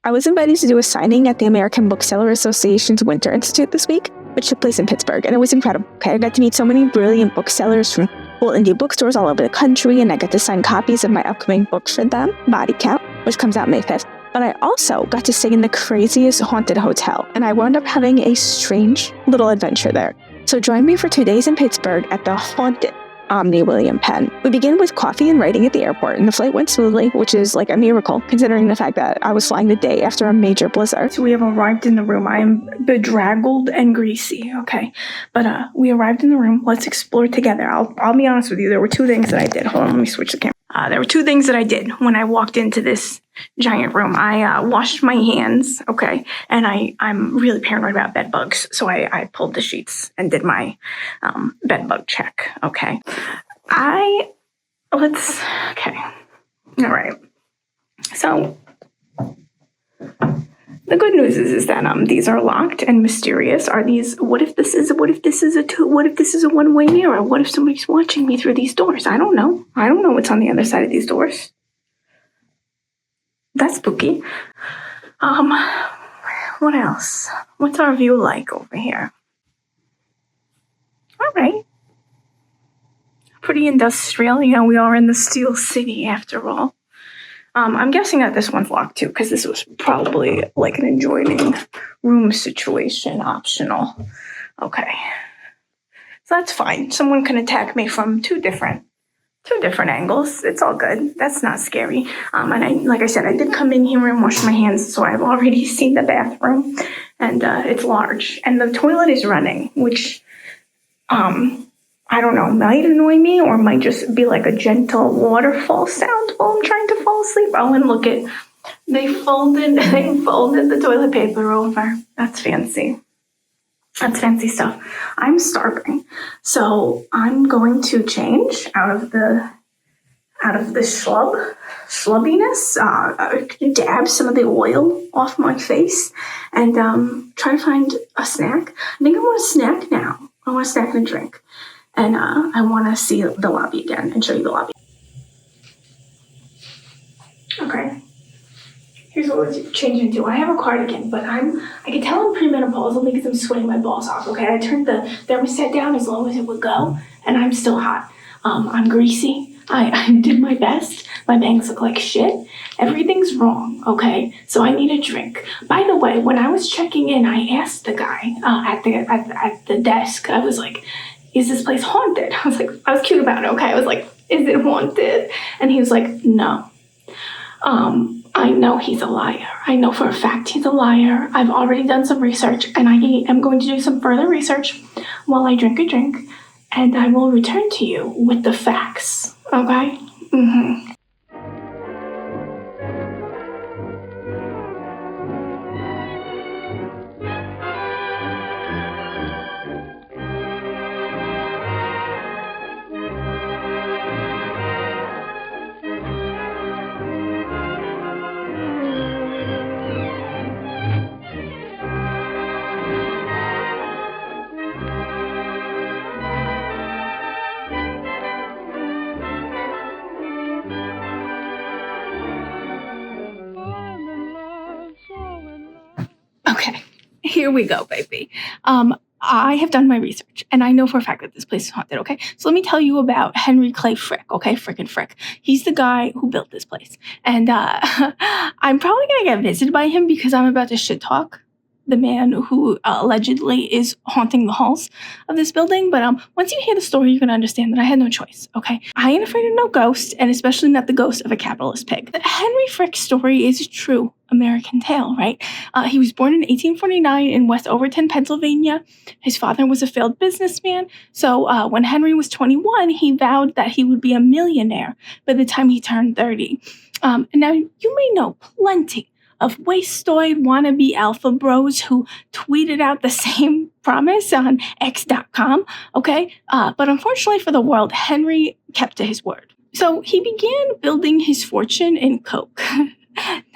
I was invited to do a signing at the American Bookseller Association's Winter Institute this week, which took place in Pittsburgh, and it was incredible. Okay, I got to meet so many brilliant booksellers from cool indie bookstores all over the country, and I got to sign copies of my upcoming book for them, Body Count, which comes out May 5th. But I also got to stay in the craziest haunted hotel, and I wound up having a strange little adventure there. So join me for 2 days in Pittsburgh at the haunted William Penn. We begin with coffee and writing at the airport, and the flight went smoothly, which is like a miracle, considering the fact that I was flying the day after a major blizzard. So we have arrived in the room. I am bedraggled and greasy, okay? But we arrived in the room. Let's explore together. I'll be honest with you. There were two things that I did. Hold on, let me switch the camera. There were two things that I did when I walked into this giant room. I washed my hands, okay, and I'm really paranoid about bed bugs, so I pulled the sheets and did my bed bug check, okay. All right. So the good news is that these are locked and mysterious. Are these? What if this is a one-way mirror? What if somebody's watching me through these doors? I don't know. I don't know what's on the other side of these doors. That's spooky. What else? What's our view like over here? All right. Pretty industrial. You know, we are in the Steel City after all. I'm guessing that this one's locked too, because this was probably like an adjoining room situation, optional. Okay. So that's fine. Someone can attack me from two different angles. It's all good. That's not scary. And like I said, I did come in here and wash my hands, so I've already seen the bathroom, and it's large, and the toilet is running, which, I don't know, might annoy me or might just be like a gentle waterfall sound while I'm trying to fall asleep. Oh, and look it, they folded the toilet paper over. That's fancy. That's fancy stuff. I'm starving, so I'm going to change out of the schlubbiness, dab some of the oil off my face, and try to find a snack. I think I want a snack now. I want a snack and a drink, and I want to see the lobby again and show you the lobby. Okay. Here's what we're changing to. I have a cardigan, but I can tell I'm premenopausal because I'm sweating my balls off, okay? I turned the thermostat down as low as it would go, and I'm still hot. I'm greasy. I did my best. My bangs look like shit. Everything's wrong, okay? So I need a drink. By the way, when I was checking in, I asked the guy at the desk, I was like, is this place haunted? I was cute about it, okay? I was like, is it haunted? And he was like, no. I know he's a liar. I know for a fact he's a liar. I've already done some research, and I am going to do some further research while I drink a drink, and I will return to you with the facts, okay? Mm-hmm. Okay, here we go, baby. I have done my research, and I know for a fact that this place is haunted, okay? So let me tell you about Henry Clay Frick, okay? Frickin' Frick. He's the guy who built this place. And I'm probably going to get visited by him because I'm about to shit talk the man who allegedly is haunting the halls of this building. But once you hear the story, you're going to understand that I had no choice, okay? I ain't afraid of no ghost, and especially not the ghost of a capitalist pig. The Henry Frick story is a true American tale, right? He was born in 1849 in West Overton, Pennsylvania. His father was a failed businessman. So when Henry was 21, he vowed that he would be a millionaire by the time he turned 30. Now, you may know plenty of wastoid wannabe alpha bros who tweeted out the same promise on X.com, okay? But unfortunately for the world, Henry kept to his word. So he began building his fortune in coke.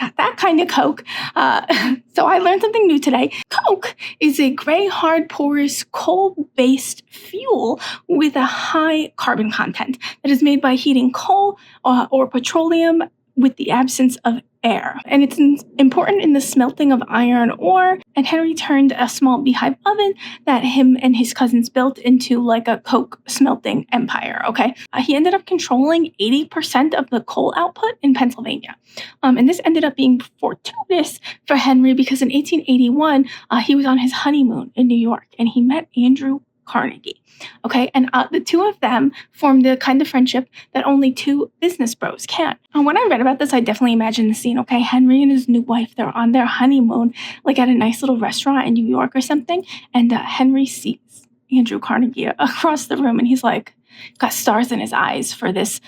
Not that kind of coke. So I learned something new today. Coke is a gray, hard, porous, coal-based fuel with a high carbon content that is made by heating coal or petroleum with the absence of air. And it's important in the smelting of iron ore. And Henry turned a small beehive oven that him and his cousins built into like a coke smelting empire, okay? He ended up controlling 80% of the coal output in Pennsylvania. And this ended up being fortuitous for Henry because in 1881, he was on his honeymoon in New York and he met Andrew Carnegie. Okay, and the two of them formed the kind of friendship that only two business bros can. And when I read about this, I definitely imagined the scene. Okay, Henry and his new wife, they're on their honeymoon, like at a nice little restaurant in New York or something. And Henry sees Andrew Carnegie across the room, and he's like, got stars in his eyes for this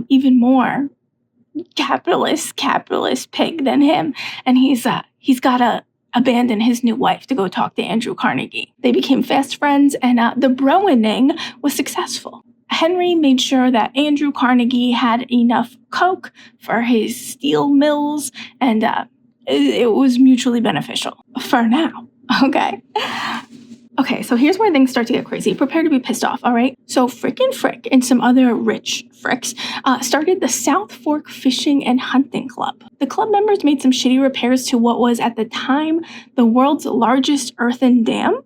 even more capitalist pig than him. And he's got to abandon his new wife to go talk to Andrew Carnegie. They became fast friends, and the broining was successful. Henry made sure that Andrew Carnegie had enough coke for his steel mills, and it was mutually beneficial for now. Okay, so here's where things start to get crazy. Prepare to be pissed off, all right? So Frick and some other rich fricks started the South Fork Fishing and Hunting Club. The club members made some shitty repairs to what was at the time the world's largest earthen dam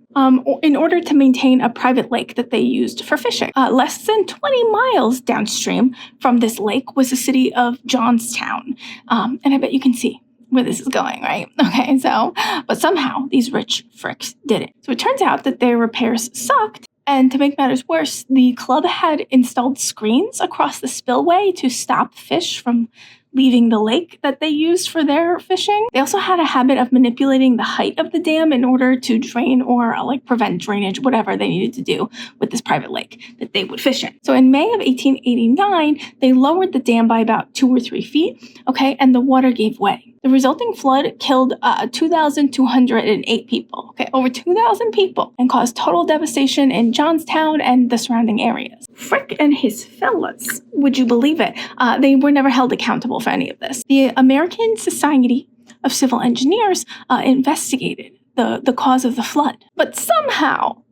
in order to maintain a private lake that they used for fishing. Less than 20 miles downstream from this lake was the city of Johnstown. And I bet you can see where this is going, right? Okay, so, but somehow these rich fricks did it. So it turns out that their repairs sucked, and to make matters worse, the club had installed screens across the spillway to stop fish from leaving the lake that they used for their fishing. They also had a habit of manipulating the height of the dam in order to drain or like prevent drainage, whatever they needed to do with this private lake that they would fish in. So in May of 1889, they lowered the dam by about 2 or 3 feet, okay, and the water gave way. The resulting flood killed 2,208 people, okay, over 2,000 people, and caused total devastation in Johnstown and the surrounding areas. Frick and his fellas, would you believe it? They were never held accountable for any of this. The American Society of Civil Engineers investigated the cause of the flood, but somehow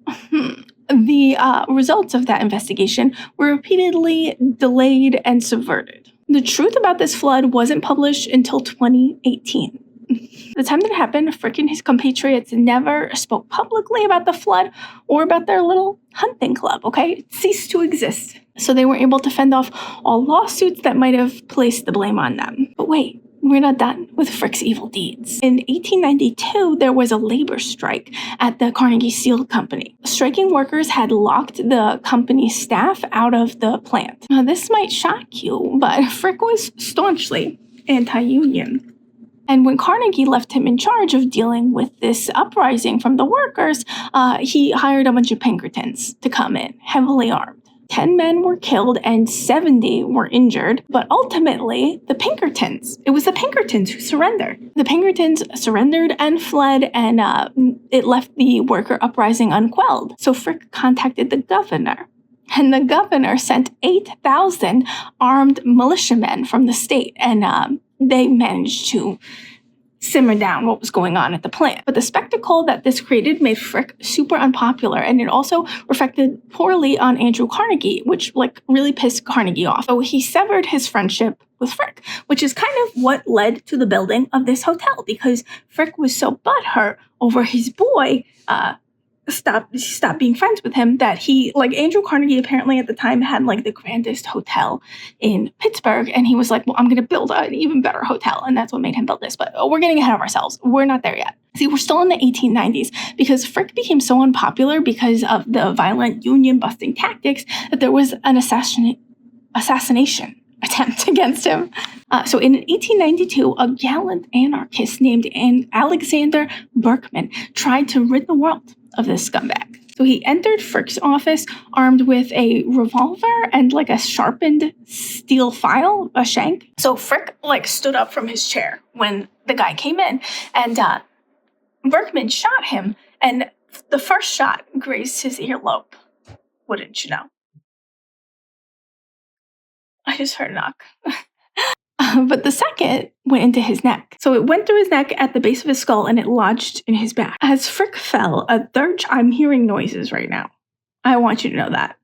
the results of that investigation were repeatedly delayed and subverted. The truth about this flood wasn't published until 2018. The time that it happened, Frick and his compatriots never spoke publicly about the flood or about their little hunting club, okay? It ceased to exist. So they were able to fend off all lawsuits that might have placed the blame on them. But wait, we're not done with Frick's evil deeds. In 1892, there was a labor strike at the Carnegie Steel Company. Striking workers had locked the company's staff out of the plant. Now, this might shock you, but Frick was staunchly anti-union. And when Carnegie left him in charge of dealing with this uprising from the workers, he hired a bunch of Pinkertons to come in, heavily armed. 10 men were killed and 70 were injured, but ultimately, it was the Pinkertons who surrendered. The Pinkertons surrendered and fled, and it left the worker uprising unquelled. So Frick contacted the governor, and the governor sent 8,000 armed militiamen from the state, and they managed to simmer down what was going on at the plant. But the spectacle that this created made Frick super unpopular, and it also reflected poorly on Andrew Carnegie, which really pissed Carnegie off. So he severed his friendship with Frick, which is kind of what led to the building of this hotel, because Frick was so butthurt over his boy stopped being friends with him that he, Andrew Carnegie apparently at the time had the grandest hotel in Pittsburgh, and he was like, well, I'm going to build an even better hotel, and that's what made him build this. But we're getting ahead of ourselves. We're not there yet. See, we're still in the 1890s because Frick became so unpopular because of the violent union-busting tactics that there was an assassination attempt against him. So in 1892, a gallant anarchist named Alexander Berkman tried to rid the world of this scumbag. So he entered Frick's office armed with a revolver and a sharpened steel file, a shank. So Frick stood up from his chair when the guy came in, and Berkman shot him, and the first shot grazed his earlobe. Wouldn't you know? I just heard a knock. But the second went into his neck. So it went through his neck at the base of his skull, and it lodged in his back. As Frick fell, I'm hearing noises right now. I want you to know that.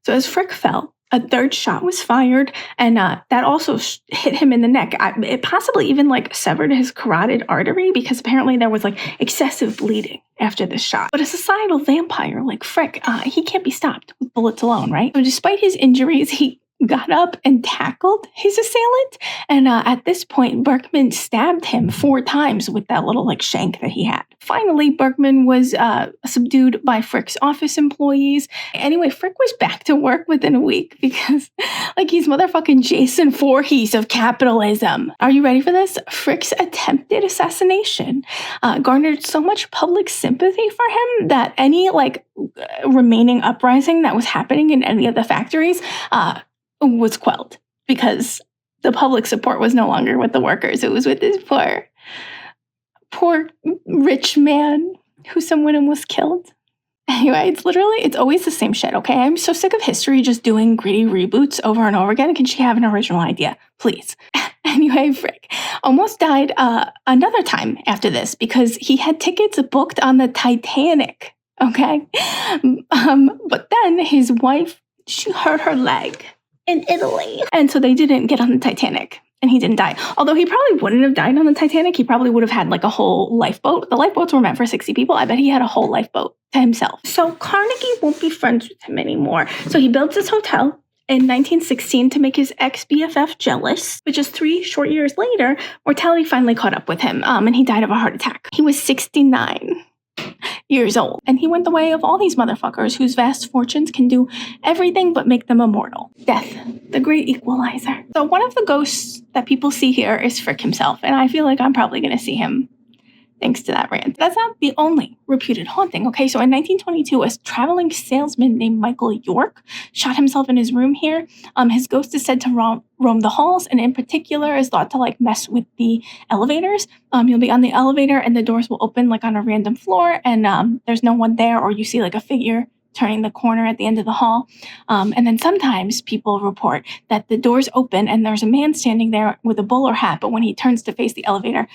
So as Frick fell, A third shot was fired, and that also hit him in the neck. It possibly even like severed his carotid artery because apparently there was like excessive bleeding after this shot. But a societal vampire like Frick, he can't be stopped with bullets alone, right? So despite his injuries, he got up and tackled his assailant. And at this point, Berkman stabbed him 4 times with that little like shank that he had. Finally, Berkman was subdued by Frick's office employees. Anyway, Frick was back to work within a week because like he's motherfucking Jason Voorhees of capitalism. Are you ready for this? Frick's attempted assassination garnered so much public sympathy for him that any like remaining uprising that was happening in any of the factories was quelled because the public support was no longer with the workers. It was with this poor rich man who someone almost killed. Anyway, it's always the same shit, okay? I'm so sick of history just doing gritty reboots over and over again. Can she have an original idea, please? Anyway, Frick almost died another time after this because he had tickets booked on the Titanic, okay? But then his wife, she hurt her leg in Italy. And so they didn't get on the Titanic and he didn't die. Although he probably wouldn't have died on the Titanic. He probably would have had like a whole lifeboat. The lifeboats were meant for 60 people. I bet he had a whole lifeboat to himself. So Carnegie won't be friends with him anymore. So he builds his hotel in 1916 to make his ex-BFF jealous. But just 3 short years later, mortality finally caught up with him and he died of a heart attack. He was 69 years old. And he went the way of all these motherfuckers whose vast fortunes can do everything but make them immortal. Death, the great equalizer. So one of the ghosts that people see here is Frick himself, and I feel like I'm probably going to see him thanks to that rant. That's not the only reputed haunting, okay? So in 1922, a traveling salesman named Michael York shot himself in his room here. His ghost is said to roam the halls, and in particular is thought to like mess with the elevators. You'll be on the elevator and the doors will open like on a random floor, and there's no one there, or you see like a figure turning the corner at the end of the hall. And then sometimes people report that the doors open and there's a man standing there with a bowler hat, but when he turns to face the elevator,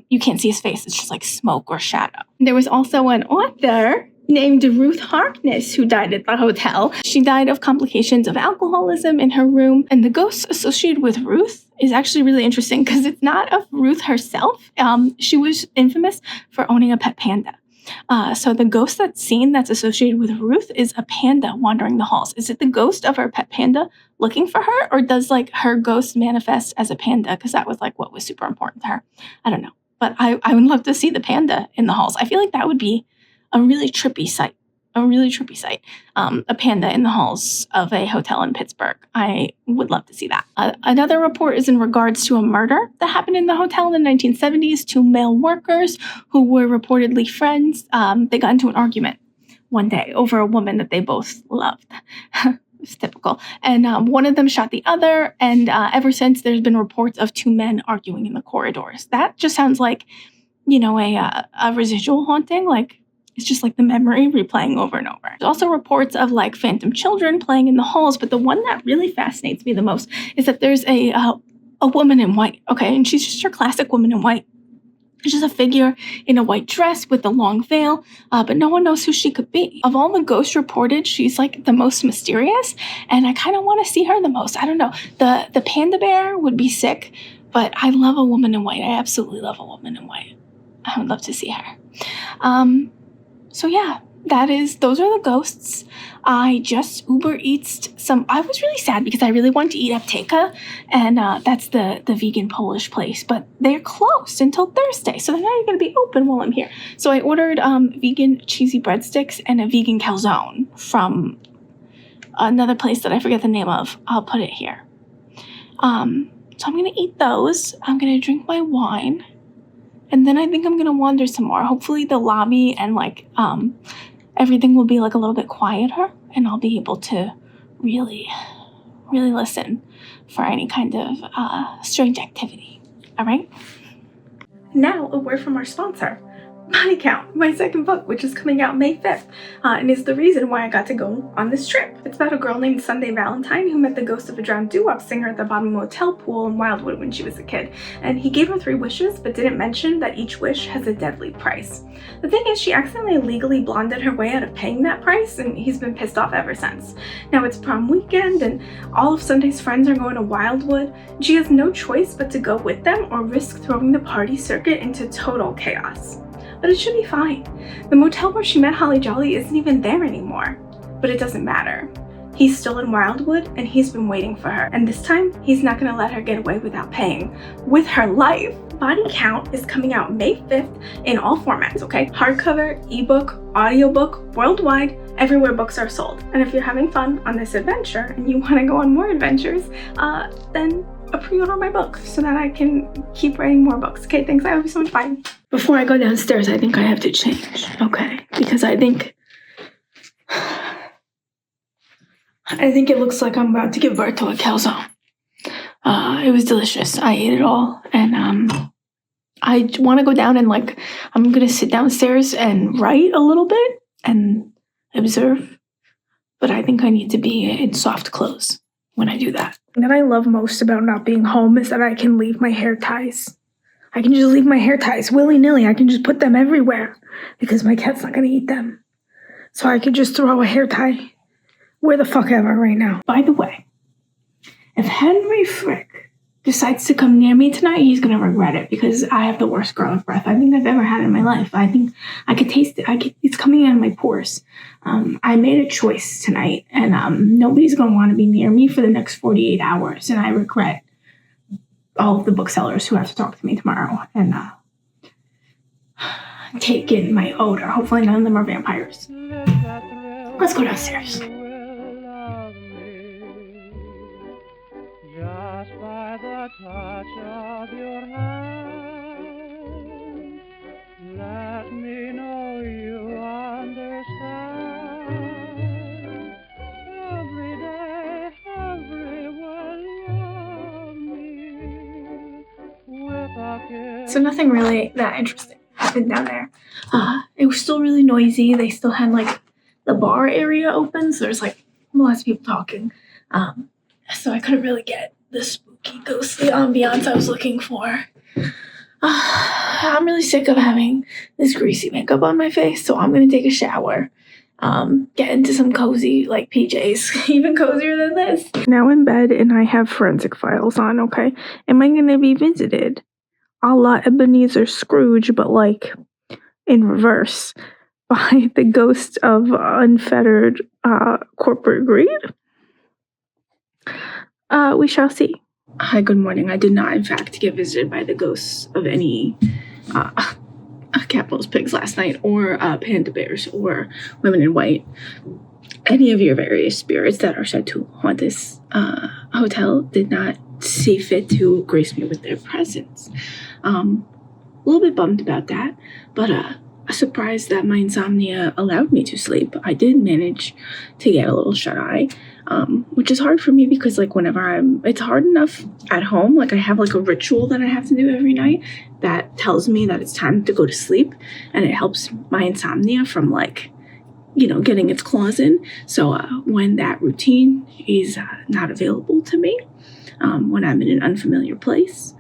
you can't see his face. It's just like smoke or shadow. There was also an author named Ruth Harkness who died at the hotel. She died of complications of alcoholism in her room. And the ghosts associated with Ruth is actually really interesting because it's not of Ruth herself. She was infamous for owning a pet panda. So the ghost that's seen that's associated with Ruth is a panda wandering the halls. Is it the ghost of her pet panda looking for her, or does like her ghost manifest as a panda? Because that was like what was super important to her. I don't know. But I would love to see the panda in the halls. I feel like that would be a really trippy sight. A panda in the halls of a hotel in Pittsburgh. I would love to see that. Another report is in regards to a murder that happened in the hotel in the 1970s. 2 male workers who were reportedly friends. They got into an argument one day over a woman that they both loved. It's typical. And one of them shot the other. And ever since, there's been reports of 2 men arguing in the corridors. That just sounds like, a residual haunting, like it's just like the memory replaying over and over. There's also reports of like phantom children playing in the halls, but the one that really fascinates me the most is that there's a woman in white, okay? And she's just your classic woman in white. She's just a figure in a white dress with a long veil, but no one knows who she could be. Of all the ghosts reported, she's like the most mysterious, and I kind of want to see her the most. I don't know. The panda bear would be sick, but I love a woman in white. I absolutely love a woman in white. I would love to see her. So yeah, those are the ghosts. I just Uber Eats some. I was really sad because I really wanted to eat Apteka, and that's the vegan Polish place, but they're closed until Thursday, so they're not even going to be open while I'm here. So I ordered vegan cheesy breadsticks and a vegan calzone from another place that I forget the name of. I'll put it here. So I'm going to eat those. I'm going to drink my wine. And then I think I'm going to wander some more. Hopefully the lobby and like everything will be like a little bit quieter and I'll be able to really, really listen for any kind of strange activity. All right? Now a word from our sponsor. Body Count, my second book, which is coming out May 5th, and is the reason why I got to go on this trip. It's about a girl named Sunday Valentine who met the ghost of a drowned doo-wop singer at the bottom motel pool in Wildwood when she was a kid, and he gave her 3 wishes but didn't mention that each wish has a deadly price. The thing is, she accidentally illegally blonded her way out of paying that price, and he's been pissed off ever since. Now it's prom weekend, and all of Sunday's friends are going to Wildwood. She has no choice but to go with them or risk throwing the party circuit into total chaos. But it should be fine. The motel where she met Holly Jolly isn't even there anymore. But it doesn't matter. He's still in Wildwood, and he's been waiting for her. And this time, he's not gonna let her get away without paying with her life. Body Count is coming out May 5th in all formats, okay? Hardcover, ebook, audiobook, worldwide, everywhere books are sold. And if you're having fun on this adventure and you wanna go on more adventures, then pre-order my book so that I can keep writing more books. Okay, thanks. I love you so much. Bye. Before I go downstairs, I think I have to change, okay? Because I think it looks like I'm about to give birth to a calzone. It was delicious. I ate it all, and I want to go down and I'm gonna sit downstairs and write a little bit and observe, but I think I need to be in soft clothes when I do that. What I love most about not being home is that I can leave my hair ties. I can just leave my hair ties willy-nilly. I can just put them everywhere because my cat's not going to eat them. So I could just throw a hair tie where the fuck ever right now. By the way, if Henry Frick decides to come near me tonight, he's going to regret it because I have the worst garlic breath I think I've ever had in my life. I think I could taste it. It's coming out of my pores. I made a choice tonight, and nobody's going to want to be near me for the next 48 hours, and I regret all of the booksellers who have to talk to me tomorrow and take in my odor. Hopefully none of them are vampires. Let's go downstairs. Just by the touch of your hand, let me know you understand. Every day, everyone love me with a kiss. So nothing really that interesting happened down there. It was still really noisy. They still had the bar area open, so there's lots of people talking. So I couldn't really get the spooky, ghostly ambiance I was looking for. I'm really sick of having this greasy makeup on my face, so I'm gonna take a shower, get into some cozy PJs, even cozier than this. Now in bed, and I have forensic files on, okay? Am I gonna be visited a la Ebenezer Scrooge, but in reverse, by the ghost of unfettered corporate greed? We shall see. Hi, good morning. I did not, in fact, get visited by the ghosts of any capitalist pigs last night, or panda bears, or women in white. Any of your various spirits that are said to haunt this hotel did not see fit to grace me with their presence. A little bit bummed about that, but surprised that my insomnia allowed me to sleep. I did manage to get a little shut-eye, which is hard for me because whenever it's hard enough at home, I have a ritual that I have to do every night that tells me that it's time to go to sleep, and it helps my insomnia from getting its claws in. So when that routine is not available to me, when I'm in an unfamiliar place,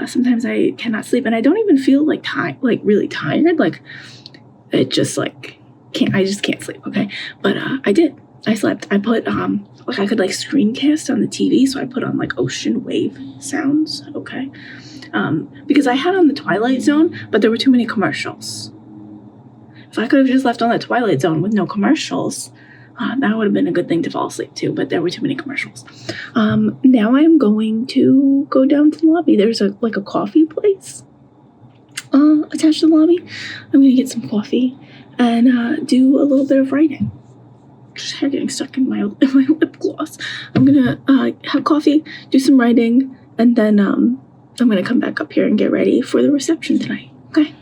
sometimes I cannot sleep, and I don't even feel really tired. It just I just can't sleep. Okay, but I did. I slept. I put I could screencast on the TV, so I put on ocean wave sounds. Okay, because I had on the Twilight Zone, but there were too many commercials. If I could have just left on the Twilight Zone with no commercials, that would have been a good thing to fall asleep to, but there were too many commercials. Now I am going to go down to the lobby. There's a coffee place attached to the lobby. I'm going to get some coffee and do a little bit of writing. Just hair getting stuck in my lip gloss. I'm going to have coffee, do some writing, and then I'm going to come back up here and get ready for the reception tonight. Okay?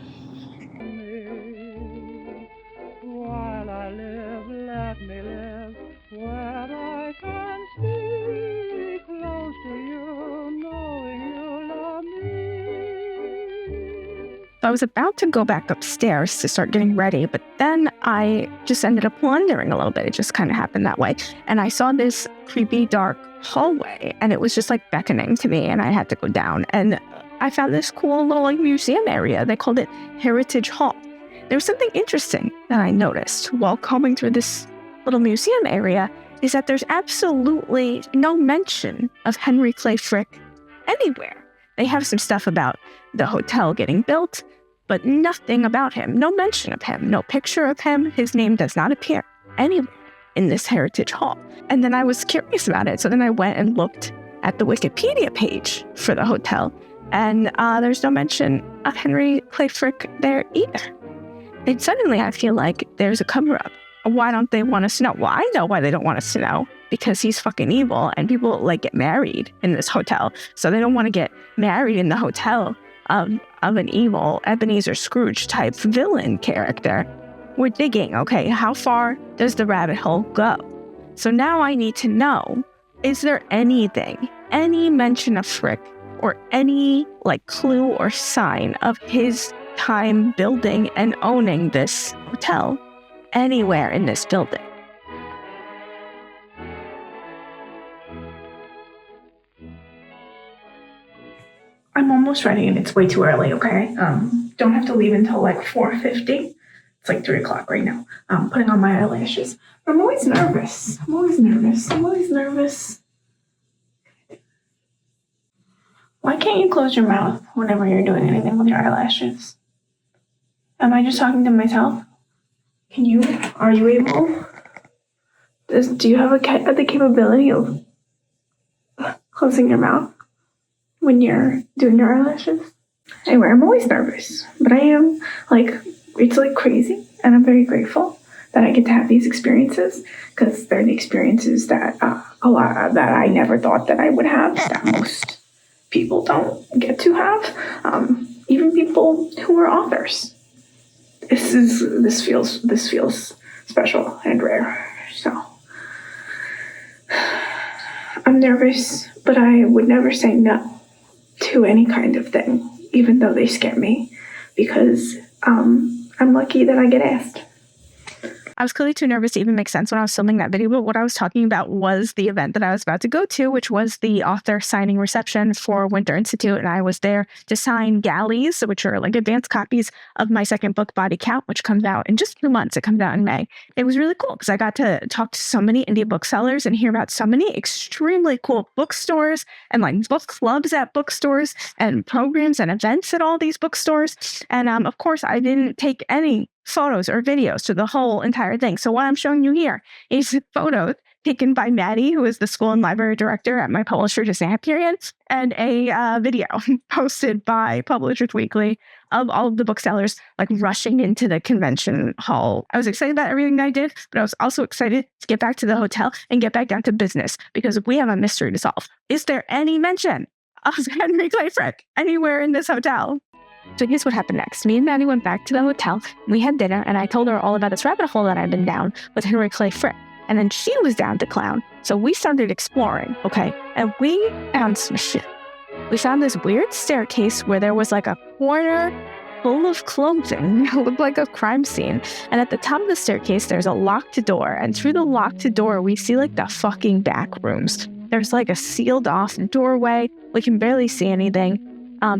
So I was about to go back upstairs to start getting ready, but then I just ended up wandering a little bit. It just kind of happened that way. And I saw this creepy, dark hallway, and it was just like beckoning to me, and I had to go down. And I found this cool little like museum area. They called it Heritage Hall. There was something interesting that I noticed while combing through this little museum area is that there's absolutely no mention of Henry Clay Frick anywhere. They have some stuff about the hotel getting built, but nothing about him. No mention of him. No picture of him. His name does not appear anywhere in this Heritage Hall. And then I was curious about it. So then I went and looked at the Wikipedia page for the hotel, and there's no mention of Henry Clay Frick there either. And suddenly I feel like there's a cover-up. Why don't they want us to know? Well, I know why they don't want us to know. Because he's fucking evil, and people like get married in this hotel. So they don't want to get married in the hotel of an evil Ebenezer Scrooge type villain character. We're digging, okay, how far does the rabbit hole go? So now I need to know, is there anything, any mention of Frick, or any like clue or sign of his time building and owning this hotel anywhere in this building? I'm almost ready, and it's way too early, okay? Don't have to leave until like 4:50. It's like 3 o'clock right now. I'm putting on my eyelashes. I'm always nervous. Why can't you close your mouth whenever you're doing anything with your eyelashes? Am I just talking to myself? Are you able? Do you have the capability of closing your mouth when you're doing your eyelashes? Anyway, I'm always nervous, but I am it's like crazy, and I'm very grateful that I get to have these experiences, because they're the experiences that that I never thought that I would have, that most people don't get to have, even people who are authors. This feels special and rare. So I'm nervous, but I would never say no to any kind of thing, even though they scare me, because I'm lucky that I get asked. I was clearly too nervous to even make sense when I was filming that video, but what I was talking about was the event that I was about to go to, which was the author signing reception for Winter Institute, and I was there to sign galleys, which are like advanced copies of my second book, Body Count, which comes out in just 2 months. It comes out in May. It was really cool because I got to talk to so many indie booksellers and hear about so many extremely cool bookstores and like book clubs at bookstores and programs and events at all these bookstores. And of course, I didn't take any photos or videos to the whole entire thing. So what I'm showing you here is photos taken by Maddie, who is the school and library director at my publisher, Disney Hyperion, and a video posted by Publishers Weekly of all of the booksellers like rushing into the convention hall. I was excited about everything that I did, but I was also excited to get back to the hotel and get back down to business, because we have a mystery to solve. Is there any mention of Henry Clay Frick anywhere in this hotel? So here's what happened next. Me and Maddie went back to the hotel. We had dinner, and I told her all about this rabbit hole that I'd been down with Henry Clay Frick. And then she was down to clown. So we started exploring, okay? And we found some shit. We found this weird staircase where there was like a corner full of clothing. It looked like a crime scene. And at the top of the staircase, there's a locked door. And through the locked door, we see like the fucking back rooms. There's like a sealed off doorway. We can barely see anything.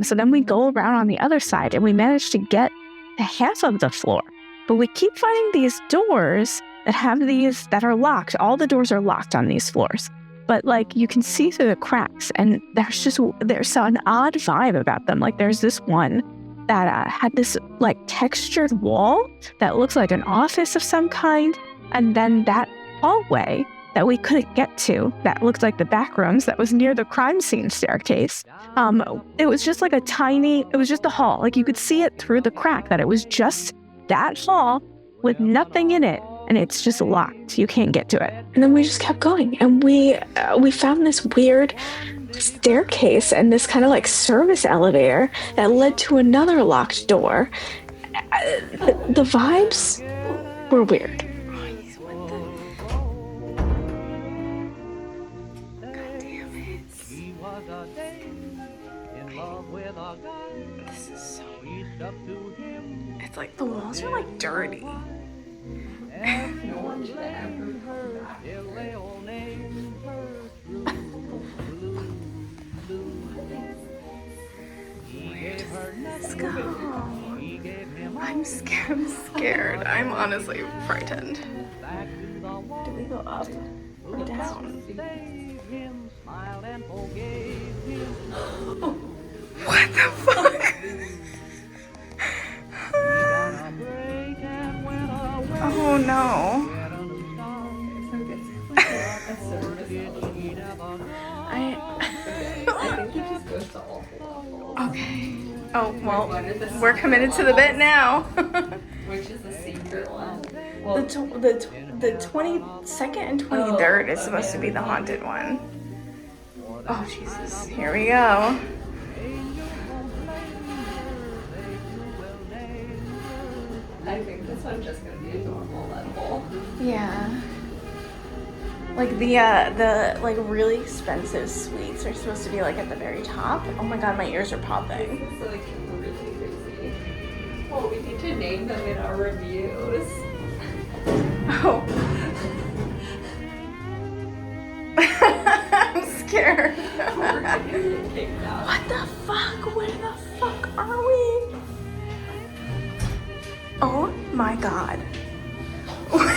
So then we go around on the other side, and we manage to get to half of the floor. But we keep finding these doors that are locked. All the doors are locked on these floors. But like you can see through the cracks, and there's an odd vibe about them. Like there's this one that had this like textured wall that looks like an office of some kind. And then that hallway that we couldn't get to, that looked like the back rooms, that was near the crime scene staircase. It was just like it was just a hall. Like you could see it through the crack that it was just that hall with nothing in it, and it's just locked. You can't get to it. And then we just kept going, and we found this weird staircase and this kind of like service elevator that led to another locked door. The vibes were weird. This is so weird. It's like the walls are like dirty. No one should ever come back here. Let's go. I'm scared. I'm honestly frightened. Do we go up or down? What the fuck? Oh no. I think he just goes to all four. Okay. Oh, well, we're committed to the bit now. Which is the secret one? The 22nd and 23rd is supposed to be the haunted one. Oh, Jesus. Here we go. I think this one's just gonna be a normal level. Yeah. Like the like really expensive suites are supposed to be like at the very top. Oh my god, my ears are popping. This is like really crazy. Well, we need to name them in our reviews. Oh. I'm scared. We're gonna get kicked out. What the fuck? Where the fuck are we? Oh my god. Wound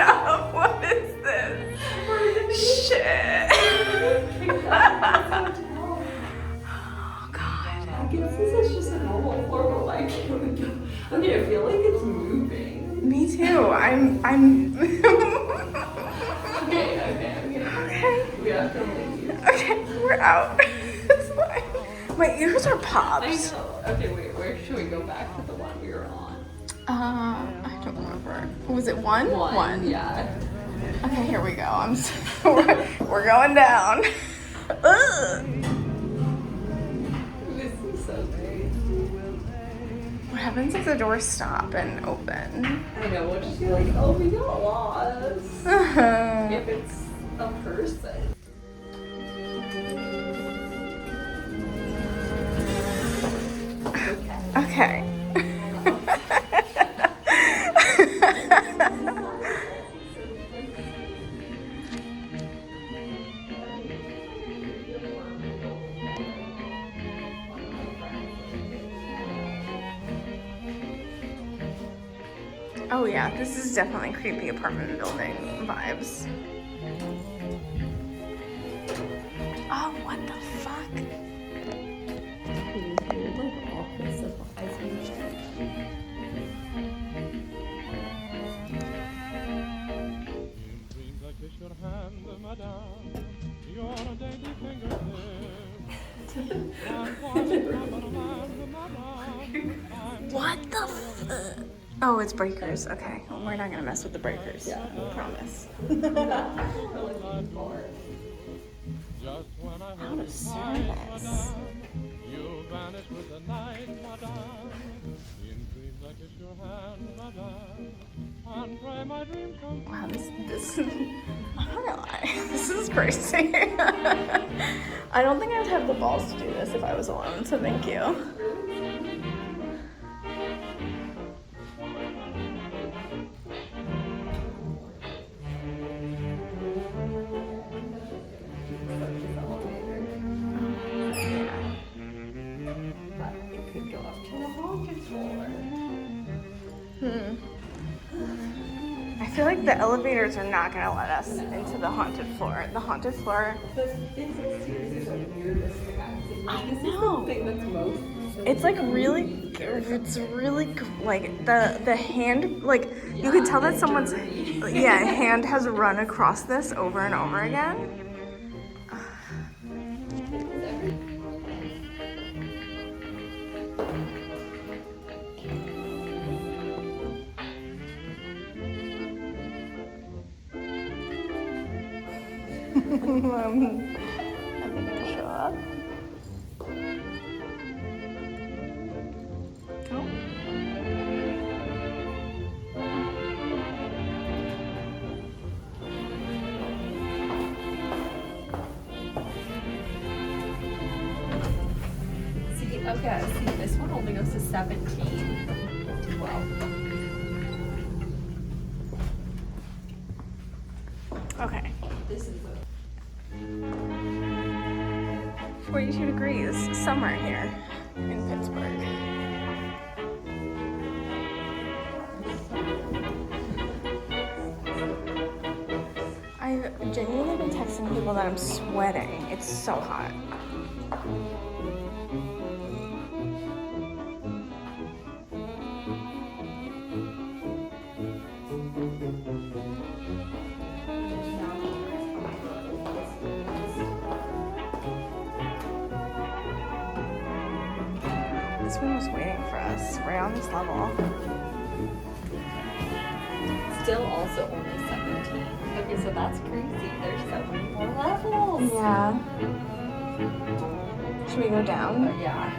up. What is this? Shit. Oh god. I guess this is just a normal floor, but why can't we go? Okay, I feel like it's moving. Me too. I'm Okay. We have to leave. Okay, we're out. It's fine. My ears are popped. I know. Okay, wait, where should we go back to the one we were on? I don't remember. Was it one? One. Yeah. Okay, here we go. We're going down. Ugh. This is so great. What happens if the doors stop and open? I know, we'll just be like, oh, we got lost. If it's a person. Okay. Oh yeah, this is definitely creepy apartment building vibes. Oh, what the fuck? What the fuck? Oh, it's breakers. Okay, we're not gonna mess with the breakers. Yeah, I promise. Out of service. Wow, this I'm not gonna lie, this is crazy. I don't think I'd have the balls to do this if I was alone, so thank you. I feel like the elevators are not going to let us into the haunted floor. The haunted floor. I know. It's like really, like the hand, like you could tell that someone's, hand has run across this over and over again. I think it'll show up. Oh. Okay, see, this one only goes to 17. Wow. Okay. This is 42 degrees, summer here in Pittsburgh. I've genuinely been texting people that I'm sweating. It's so hot. This one was waiting for us, right on this level. still also only 17. Okay, so that's crazy. There's so many more levels. Yeah. Should we go down? Yeah.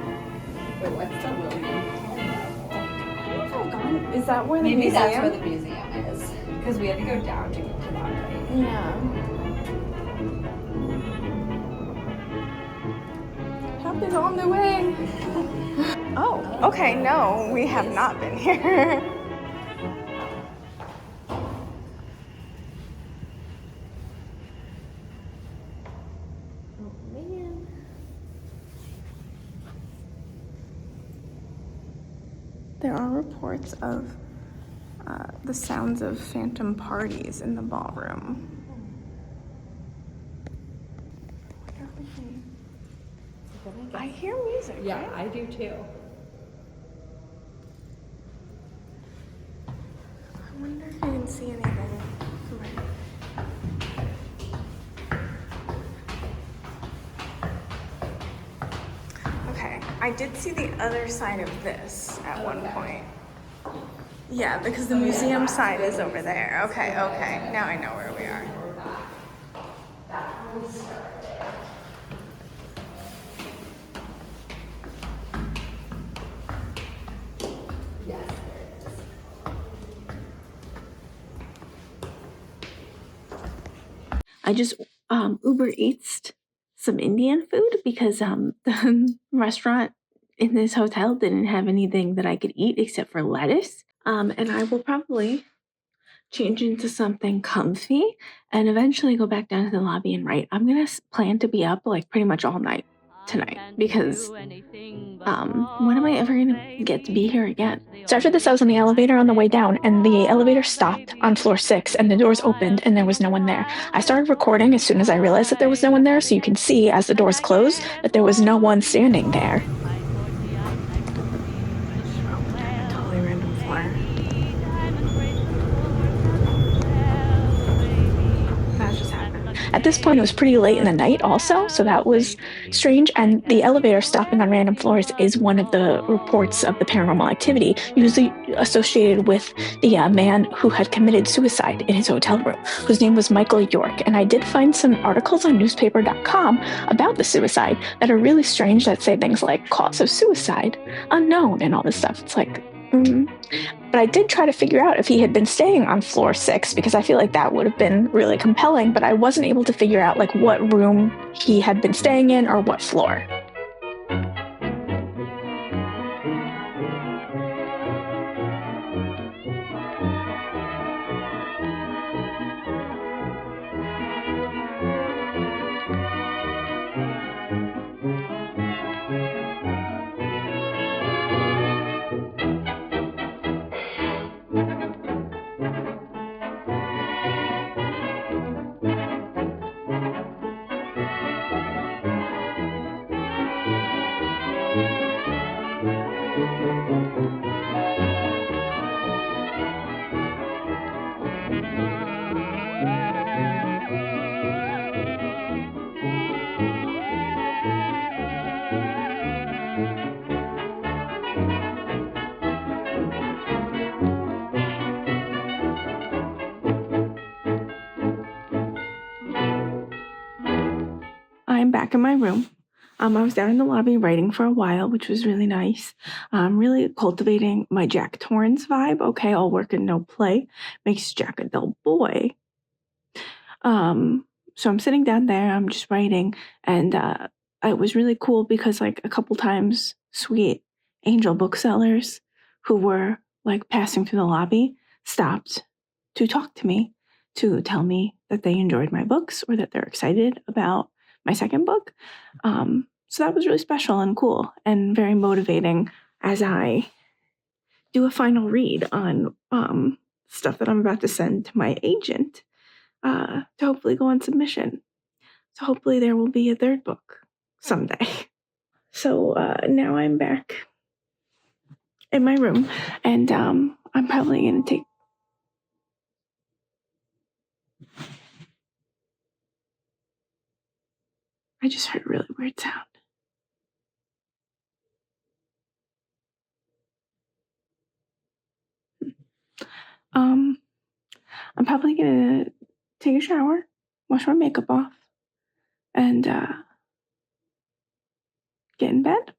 Wait, what's the William Penn level? Is that where the Maybe museum? that's where the museum is. Because we had to go down to get to that place. Yeah. Help is on the way. Oh, okay, no, we have not been here. Oh, man. There are reports of the sounds of phantom parties in the ballroom. I hear music. Yeah, right? I do too. I wonder if I can see anything. Okay, I did see the other side of this at one point. Yeah, because the museum side is over there. Okay, okay. Now I know where we are. Yes. I just Uber Eats some Indian food because the restaurant in this hotel didn't have anything that I could eat except for lettuce. And I will probably change into something comfy and eventually go back down to the lobby and write. I'm gonna plan to be up like pretty much all night tonight because when am I ever gonna get to be here again? So after this, I was on the elevator on the way down, and the elevator stopped on floor 6, and the doors opened, and there was no one there. I started recording as soon as I realized that there was no one there, so you can see as the doors closed that there was no one standing there. Totally random floor. That just happened. At this point, it was pretty late in the night also, so that was strange. And the elevator stopping on random floors is one of the reports of the paranormal activity, usually associated with the man who had committed suicide in his hotel room, whose name was Michael York. And I did find some articles on newspaper.com about the suicide that are really strange, that say things like cause of suicide unknown and all this stuff. It's like, But I did try to figure out if he had been staying on floor 6 because I feel like that would have been really compelling, but I wasn't able to figure out like what room he had been staying in or what floor. I'm back in my room. I was down in the lobby writing for a while, which was really nice. Really cultivating my Jack Torrence vibe. Okay, all work and no play makes Jack a dull boy. So I'm sitting down there, I'm just writing, and it was really cool because like a couple times sweet angel booksellers who were like passing through the lobby stopped to talk to me, to tell me that they enjoyed my books or that they're excited about my second book. So that was really special and cool and very motivating as I do a final read on stuff that I'm about to send to my agent to hopefully go on submission. So hopefully there will be a third book someday. So now I'm back in my room, and I'm probably going to take... I just heard a really weird sound. I'm probably going to take a shower, wash my makeup off, and get in bed.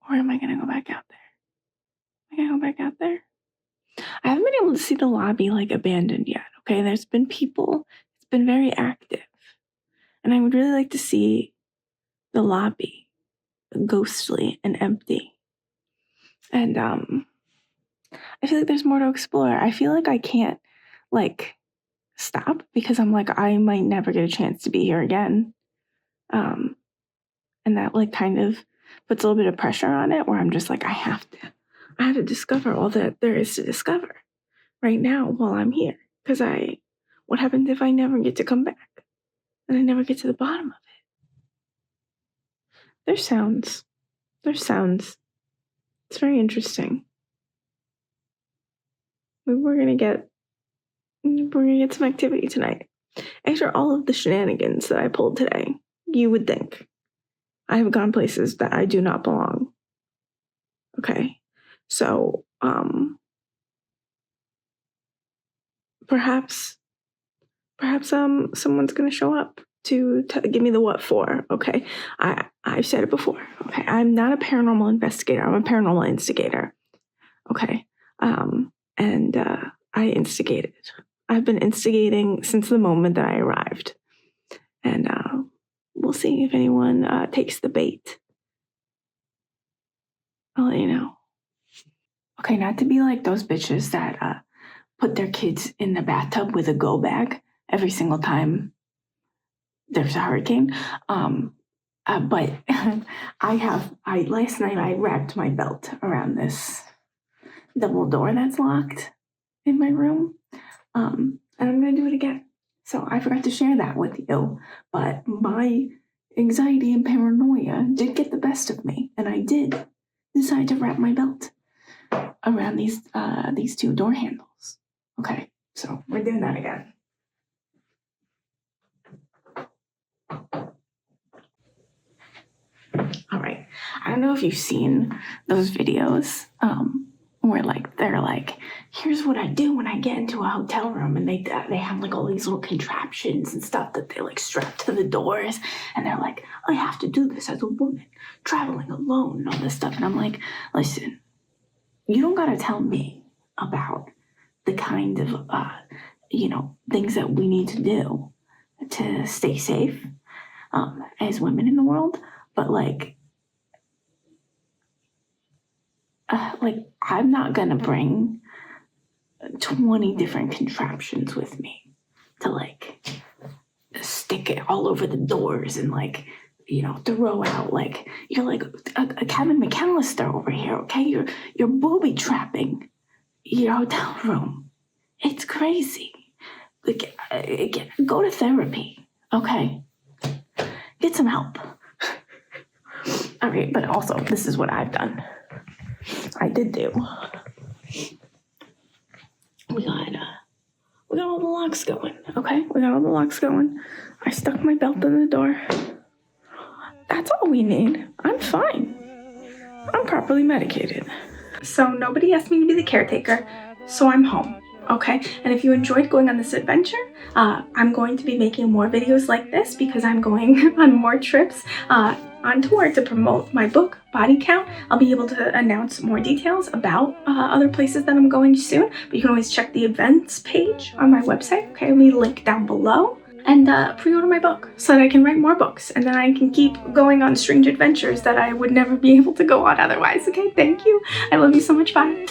Or am I going to go back out there? Am I going to go back out there? I haven't been able to see the lobby like abandoned yet, okay? There's been people. It's been very active. And I would really like to see the lobby ghostly and empty. And I feel like there's more to explore. I feel like I can't like stop because I'm like, I might never get a chance to be here again. And that like kind of puts a little bit of pressure on it where I'm just like, I have to discover all that there is to discover right now while I'm here. Because what happens if I never get to come back and I never get to the bottom of it? There's sounds. It's very interesting. Maybe we're gonna get some activity tonight. After all of the shenanigans that I pulled today, you would think I have gone places that I do not belong. Okay, so perhaps someone's gonna show up to give me the what for. Okay, I've said it before. Okay, I'm not a paranormal investigator. I'm a paranormal instigator. Okay, and I instigated. I've been instigating since the moment that I arrived, and we'll see if anyone takes the bait. I'll let you know. Okay, not to be like those bitches that put their kids in the bathtub with a go bag every single time there's a hurricane. But last night I wrapped my belt around this double door that's locked in my room. And I'm gonna do it again. So I forgot to share that with you, but my anxiety and paranoia did get the best of me, and I did decide to wrap my belt around these two door handles. Okay, so we're doing that again. All right. I don't know if you've seen those videos where like they're like, here's what I do when I get into a hotel room, and they have like all these little contraptions and stuff that they like strap to the doors, and they're like, I have to do this as a woman traveling alone and all this stuff. And I'm like, listen, you don't gotta tell me about the kind of things that we need to do to stay safe as women in the world, but like I'm not gonna bring 20 different contraptions with me to like stick it all over the doors and like throw out like you're like a Kevin McAllister over here. Okay, you're booby trapping your hotel room. It's crazy. Like, go to therapy. Okay, get some help. All right, but also this is what I've done. I did do. We got all the locks going, okay? We got all the locks going. I stuck my belt in the door. That's all we need. I'm fine. I'm properly medicated. So nobody asked me to be the caretaker, so I'm home, okay? And if you enjoyed going on this adventure, I'm going to be making more videos like this because I'm going on more trips on tour to promote my book, Body Count. I'll be able to announce more details about other places that I'm going soon, but you can always check the events page on my website, okay? I'll be linked down below. and pre-order my book so that I can write more books and then I can keep going on strange adventures that I would never be able to go on otherwise. Okay, thank you. I love you so much. Bye.